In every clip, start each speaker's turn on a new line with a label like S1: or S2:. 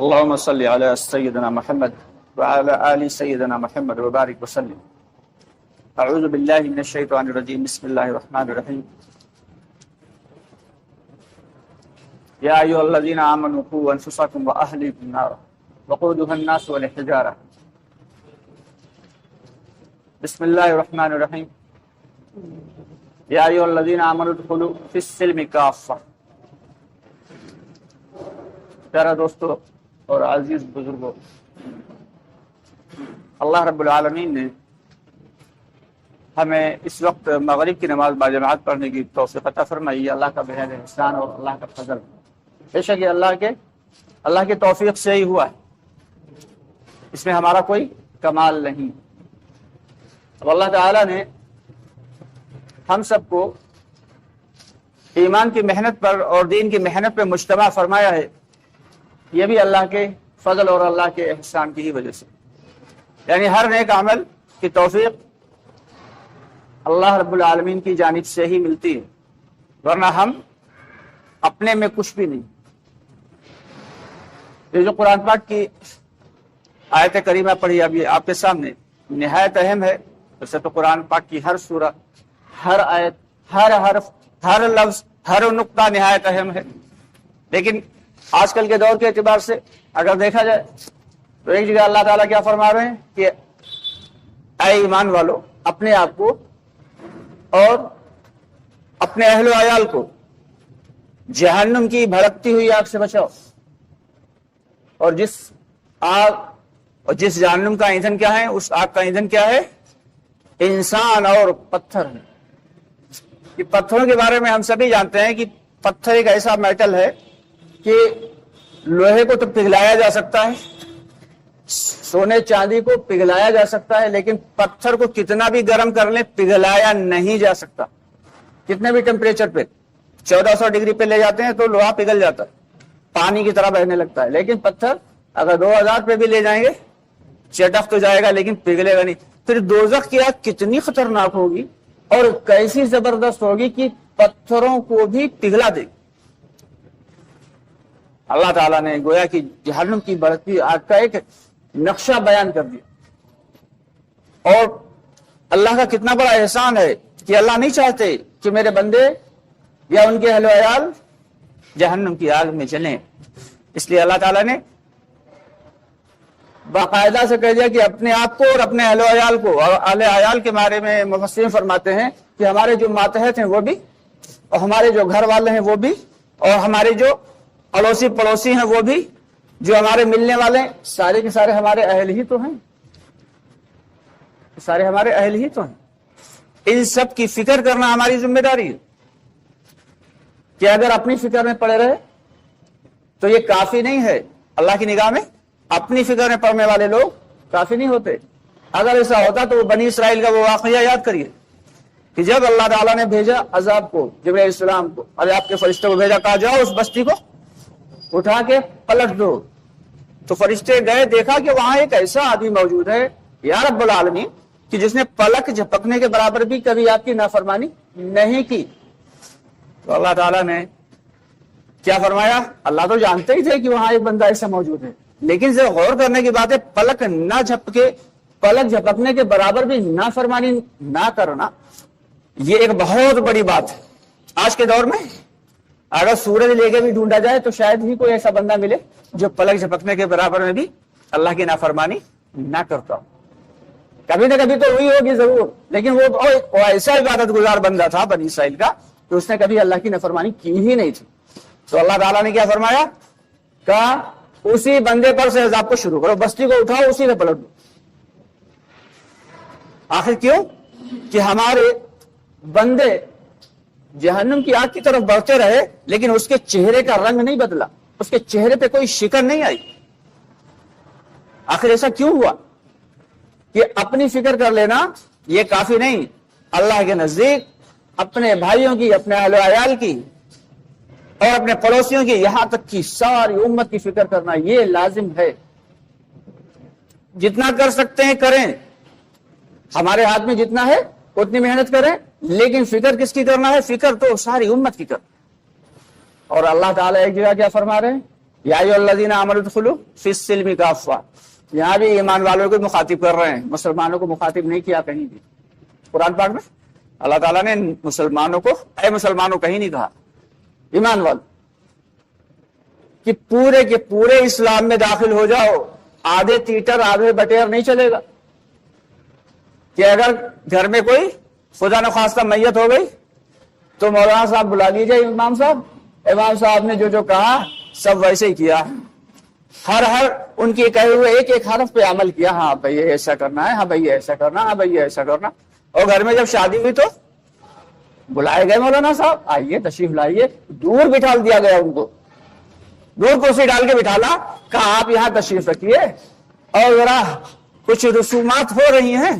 S1: اللهم صل على سيدنا محمد وعلى آل سيدنا محمد وبارك وسلم. اعوذ باللہ من الشیطان الرجیم. بسم اللہ الرحمن الرحیم. یا ایھا الذین آمنوا قوا انفسکم واہلیکم نارا وقودها الناس والحجارہ. بسم اللہ الرحمن الرحیم. یا ایھا الذین آمنوا ادخلوا فی السلم کافہ. پیارا دوستو اور عزیز بزرگوں، اللہ رب العالمین نے ہمیں اس وقت مغرب کی نماز باجماعت پڑھنے کی توفیق عطا فرمائی. اللہ کا بہت احسان اور اللہ کا فضل. بے شک یہ اللہ کے توفیق سے ہی ہوا ہے، اس میں ہمارا کوئی کمال نہیں. اب اللہ تعالی نے ہم سب کو ایمان کی محنت پر اور دین کی محنت پہ مجتمع فرمایا ہے. یہ بھی اللہ کے فضل اور اللہ کے احسان کی ہی وجہ سے، یعنی ہر نیک عمل کی توفیق اللہ رب العالمین کی جانب سے ہی ملتی ہے، ورنہ ہم اپنے میں کچھ بھی نہیں. یہ جو قرآن پاک کی آیت کریمہ پڑھی ابھی آپ کے سامنے نہایت اہم ہے. ویسے تو قرآن پاک کی ہر سورہ، ہر آیت، ہر حرف، ہر لفظ، ہر نقطہ نہایت اہم ہے، لیکن آج کل کے دور کے اعتبار سے اگر دیکھا جائے تو ایک جگہ اللہ تعالیٰ کیا فرما رہے ہیں کہ اے ایمان والو، اپنے آپ کو اور اپنے اہل و عیال کو جہنم کی بھڑکتی ہوئی آگ سے بچاؤ. اور جس جہنم کا ایندھن کیا ہے، اس آگ کا ایندھن کیا ہے؟ انسان اور پتھر ہے. کہ پتھروں کے بارے میں ہم سبھی جانتے ہیں کہ پتھر ایک ایسا میٹل ہے کہ لوہے کو تو پگھلایا جا سکتا ہے، سونے چاندی کو پگھلایا جا سکتا ہے، لیکن پتھر کو کتنا بھی گرم کر لیں پگھلایا نہیں جا سکتا. کتنے بھی ٹیمپریچر پہ 1400 ڈگری پہ لے جاتے ہیں تو لوہا پگھل جاتا ہے، پانی کی طرح بہنے لگتا ہے. لیکن پتھر اگر 2000 پہ بھی لے جائیں گے چٹک تو جائے گا لیکن پگھلے گا نہیں. پھر دوزخ کی آگ کتنی خطرناک ہوگی اور کیسی زبردست ہوگی کہ پتھروں کو بھی پگھلا دے گی. اللہ تعالیٰ نے گویا کہ جہنم کی بڑھتی آگ کا ایک نقشہ بیان کر دیا. اور اللہ کا کتنا بڑا احسان ہے کہ اللہ نہیں چاہتے کہ میرے بندے یا ان کے اہل و عیال جہنم کی آگ میں چلیں. اس لیے اللہ تعالیٰ نے باقاعدہ سے کہہ دیا کہ اپنے آپ کو اور اپنے اہل و عیال کو، اور اہل عیال کے بارے میں مفسرین فرماتے ہیں کہ ہمارے جو ماتحت ہیں وہ بھی، اور ہمارے جو گھر والے ہیں وہ بھی، اور ہمارے جو اڑوسی پڑوسی ہیں وہ بھی، جو ہمارے ملنے والے ہیں سارے کے سارے ہمارے اہل ہی تو ہیں. سارے ہمارے اہل ہی تو ہیں. ان سب کی فکر کرنا ہماری ذمہ داری ہے کہ اگر اپنی فکر میں پڑے رہے تو یہ کافی نہیں ہے. اللہ کی نگاہ میں اپنی فکر میں پڑنے والے لوگ کافی نہیں ہوتے. اگر ایسا ہوتا تو وہ بنی اسرائیل کا وہ واقعہ یاد کریے کہ جب اللہ تعالیٰ نے بھیجا عذاب کو، جبرائیل علیہ السلام کو، عذاب کے فرشتے کو بھیجا، کہا جاؤ اس بستی کو اٹھا کے پلٹ دو. تو فرشتے گئے، دیکھا کہ وہاں ایک ایسا آدمی موجود ہے یا رب العالمین کہ جس نے پلک جھپکنے کے برابر بھی کبھی آپ کی نافرمانی نہیں کی. تو اللہ تعالیٰ نے کیا فرمایا؟ اللہ تو جانتے ہی تھے کہ وہاں ایک بندہ ایسا موجود ہے، لیکن جب غور کرنے کی بات ہے پلک نہ جھپکے، پلک جھپکنے کے برابر بھی نافرمانی نہ کرنا، یہ ایک بہت بڑی بات ہے. آج کے دور میں اگر سورج لے کے بھی ڈھونڈا جائے تو شاید ہی کوئی ایسا بندہ ملے جو پلک جھپکنے کے برابر میں بھی اللہ کی نافرمانی نہ کرتا ہو. کبھی نہ کبھی تو ہوئی ہوگی ضرور، لیکن وہ ایسا عبادت گزار بندہ تھا بنی اسرائیل کا کہ اس نے کبھی اللہ کی نافرمانی کی ہی نہیں تھی. تو اللہ تعالیٰ نے کیا فرمایا؟ کہا اسی بندے پر سے عذاب کو شروع کرو، بستی کو اٹھاؤ، اسی میں پلٹ دو. آخر کیوں؟ کہ ہمارے بندے جہنم کی آگ کی طرف بڑھتے رہے لیکن اس کے چہرے کا رنگ نہیں بدلا، اس کے چہرے پہ کوئی شکن نہیں آئی. آخر ایسا کیوں ہوا؟ کہ اپنی فکر کر لینا یہ کافی نہیں. اللہ کے نزدیک اپنے بھائیوں کی، اپنے اہل و عیال کی اور اپنے پڑوسیوں کی، یہاں تک کہ ساری امت کی فکر کرنا یہ لازم ہے. جتنا کر سکتے ہیں کریں، ہمارے ہاتھ میں جتنا ہے اتنی محنت کریں، لیکن فکر کس کی کرنا ہے؟ فکر تو ساری امت کی کر. اور اللہ تعالیٰ ایک جگہ کیا فرما رہے ہیں یا ایھا الذین آمنوا ادخلوا فی السلم کافہ، یہاں بھی ایمان والوں کو مخاطب کر رہے ہیں، مسلمانوں کو مخاطب نہیں کیا کہیں بھی۔ قرآن پاک میں اللہ تعالیٰ نے مسلمانوں کو اے مسلمانوں کہیں نہیں کہا، ایمان والوں کہ پورے کے پورے اسلام میں داخل ہو جاؤ، آدھے تیٹر آدھے بٹیر نہیں چلے گا کہ اگر گھر میں کوئی خدا نخواستہ میت ہو گئی تو مولانا صاحب بلا لیجیے، امام صاحب نے جو کہا سب ویسے ہی کیا، ہر ان کے کہے ہوئے ایک ایک حرف پہ عمل کیا، ہاں بھائی یہ ایسا کرنا ہے، ہاں بھائی یہ ایسا کرنا، ہاں بھائی یہ ایسا کرنا۔ اور گھر میں جب شادی ہوئی تو بلائے گئے مولانا صاحب، آئیے تشریف لائیے، دور بٹھا دیا گیا، ان کو دور کرسی ڈال کے بٹھالا، کہا آپ یہاں تشریف رکھیے اور ذرا کچھ رسومات ہو رہی ہیں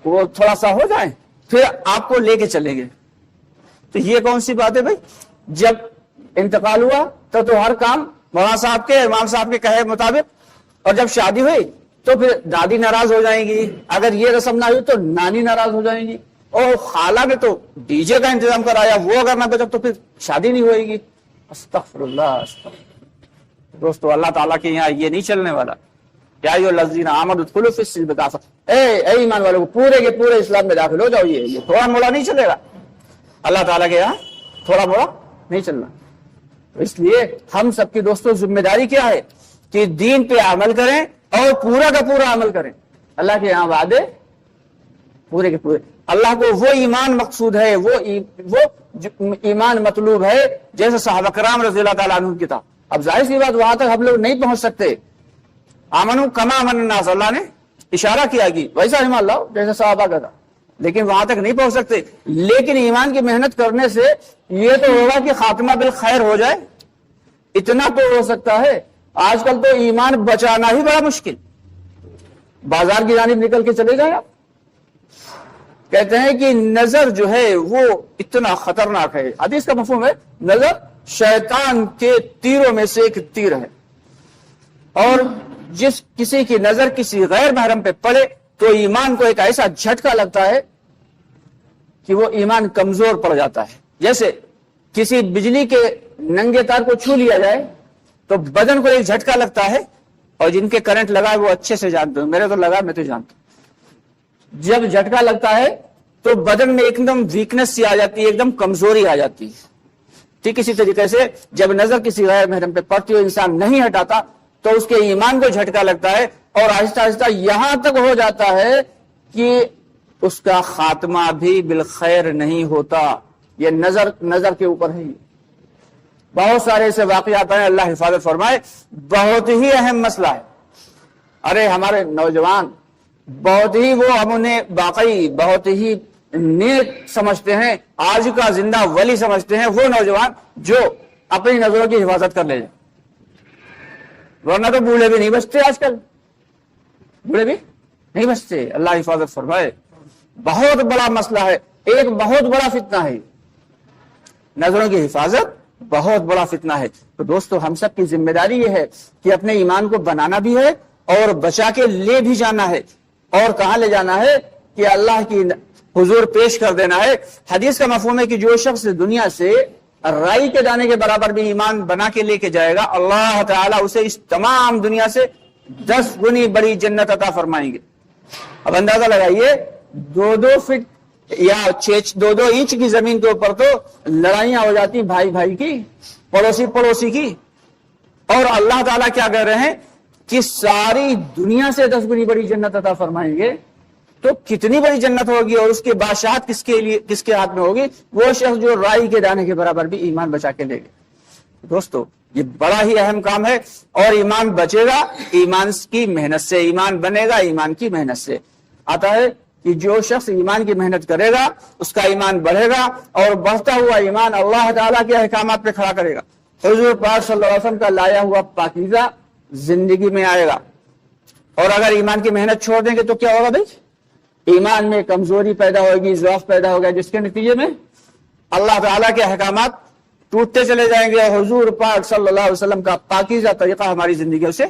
S1: وہ تھوڑا سا ہو جائیں، پھر آپ کو لے کے چلیں گے۔ تو یہ کون سی بات ہے بھائی؟ جب انتقال ہوا تو ہر کام مولانا صاحب کے امام صاحب کے کہے مطابق، اور جب شادی ہوئی تو پھر دادی ناراض ہو جائیں گی، اگر یہ رسم نہ ہوئی تو نانی ناراض ہو جائیں گی، اور خالہ نے تو ڈی جے کا انتظام کرایا، وہ اگر نہ بچا تو پھر شادی نہیں ہوئے گی۔ استغفر اللہ، استغفر۔ دوستو اللہ تعالیٰ کے یہاں یہ نہیں چلنے والا۔ یا ایھا الذین آمنوا ادخلوا فی السلم کافہ، اے ایمان والوں کو پورے کے پورے اسلام میں داخل ہو جاؤ، یہ تھوڑا موڑا نہیں چلے گا، اللہ تعالیٰ کے یہاں تھوڑا موڑا نہیں چلنا۔ اس لیے ہم سب کی دوستوں ذمہ داری کیا ہے کہ دین پہ عمل کریں اور پورا کا پورا عمل کریں۔ اللہ کے یہاں وعدے پورے کے پورے، اللہ کو وہ ایمان مقصود ہے، وہ ایمان مطلوب ہے جیسے صحابہ کرام رضی اللہ تعالیٰ عنہ کی تھا۔ اب ظاہر سی بات وہاں تک ہم لوگ نہیں پہنچ سکتے، آمنو کما آمن الناس، اللہ نے اشارہ کیا کہ ویسا ایمان لاؤ جیسے صحابہ کا تھا، لیکن وہاں تک نہیں پہنچ سکتے۔ لیکن ایمان کی محنت کرنے سے یہ تو ہوگا کہ خاتمہ بالخیر ہو جائے، اتنا تو ہو سکتا ہے۔ آج کل تو ایمان بچانا ہی بڑا مشکل، بازار کی جانب نکل کے چلے جائیں آپ، کہتے ہیں کہ نظر جو ہے وہ اتنا خطرناک ہے، حدیث کا مفہوم ہے نظر شیطان کے تیروں میں سے ایک تیر ہے، اور جس کسی کی نظر کسی غیر محرم پہ پڑے تو ایمان کو ایک ایسا جھٹکا لگتا ہے کہ وہ ایمان کمزور پڑ جاتا ہے۔ جیسے کسی بجلی کے ننگے تار کو چھو لیا جائے تو بدن کو ایک جھٹکا لگتا ہے، اور جن کے کرنٹ لگا ہے وہ اچھے سے جانتے ہیں، میرے تو لگا میں تو جانتا ہوں، جب جھٹکا لگتا ہے تو بدن میں ایک دم ویکنس سی آ جاتی ہے، ایک دم کمزوری آ جاتی ہے۔ ٹھیک اسی طریقے سے جب نظر کسی غیر محرم پہ پڑتی ہو انسان نہیں ہٹاتا تو اس کے ایمان کو جھٹکا لگتا ہے، اور آہستہ آہستہ یہاں تک ہو جاتا ہے کہ اس کا خاتمہ بھی بالخیر نہیں ہوتا۔ یہ نظر کے اوپر ہے۔ بہت سارے ایسے واقعات ہیں، اللہ حفاظت فرمائے، بہت ہی اہم مسئلہ ہے۔ ارے ہمارے نوجوان بہت ہی وہ ہم انہیں واقعی بہت ہی نیک سمجھتے ہیں، آج کا زندہ ولی سمجھتے ہیں وہ نوجوان جو اپنی نظروں کی حفاظت کر لے جائیں، ورنہ تو بوڑھے بھی نہیں بچتے، آج کل بوڑھے بھی نہیں بچتے۔ اللہ حفاظت فرمائے، بہت بڑا مسئلہ ہے، ایک بہت بڑا فتنہ ہے، نظروں کی حفاظت بہت بڑا فتنہ ہے۔ تو دوستو ہم سب کی ذمہ داری یہ ہے کہ اپنے ایمان کو بنانا بھی ہے اور بچا کے لے بھی جانا ہے، اور کہاں لے جانا ہے کہ اللہ کی حضور پیش کر دینا ہے۔ حدیث کا مفہوم ہے کہ جو شخص دنیا سے رائی کے دانے کے برابر بھی ایمان بنا کے لے کے جائے گا، اللہ تعالیٰ اسے اس تمام دنیا سے 10 گنی بڑی جنت عطا فرمائیں گے۔ اب اندازہ لگائیے، 2 فٹ یا 2 انچ کی زمین کے اوپر تو لڑائیاں ہو جاتی بھائی بھائی کی، پڑوسی کی، اور اللہ تعالیٰ کیا کہہ رہے ہیں کہ ساری دنیا سے 10 گنی بڑی جنت عطا فرمائیں گے۔ تو کتنی بڑی جنت ہوگی، اور اس کی بادشاہت کس کے ہاتھ میں ہوگی؟ وہ شخص جو رائی کے دانے کے برابر بھی ایمان بچا کے لے گئے۔ دوستو یہ بڑا ہی اہم کام ہے، اور ایمان بچے گا ایمان کی محنت سے، ایمان بنے گا ایمان کی محنت سے۔ آتا ہے کہ جو شخص ایمان کی محنت کرے گا اس کا ایمان بڑھے گا، اور بڑھتا ہوا ایمان اللہ تعالیٰ کے احکامات پہ کھڑا کرے گا، حضور پاک صلی اللہ علیہ وسلم کا لایا ہوا پاکیزہ زندگی میں آئے گا۔ اور اگر ایمان کی محنت چھوڑ دیں گے تو کیا ہوگا بھائی؟ ایمان میں کمزوری پیدا ہوگی، ضعف پیدا ہوگا، جس کے نتیجے میں اللہ تعالیٰ کے احکامات ٹوٹتے چلے جائیں گے، اور حضور پاک صلی اللہ علیہ وسلم کا پاکیزہ طریقہ ہماری زندگیوں سے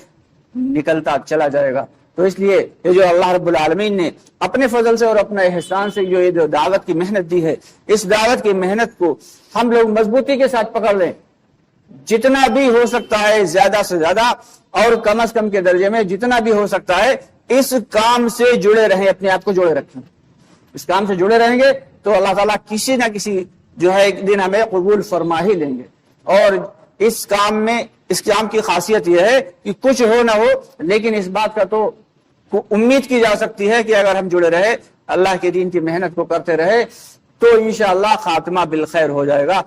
S1: نکلتا چلا جائے گا۔ تو اس لیے یہ جو اللہ رب العالمین نے اپنے فضل سے اور اپنے احسان سے جو یہ دعوت کی محنت دی ہے، اس دعوت کی محنت کو ہم لوگ مضبوطی کے ساتھ پکڑ لیں، جتنا بھی ہو سکتا ہے زیادہ سے زیادہ اور کم از کم کے درجے میں جتنا بھی ہو سکتا ہے اس کام سے جڑے رہیں، اپنے آپ کو جڑے رکھیں. اس کام سے جڑے رہیں گے تو اللہ تعالیٰ کسی نہ کسی جو ہے ایک دن ہمیں قبول فرما ہی لیں گے. اور اس کام کی خاصیت یہ ہے کہ کچھ ہو نہ ہو لیکن اس بات کا تو امید کی جا سکتی ہے کہ اگر ہم جڑے رہے، اللہ کے دین کی محنت کو کرتے رہے تو انشاءاللہ خاتمہ بالخیر ہو جائے گا.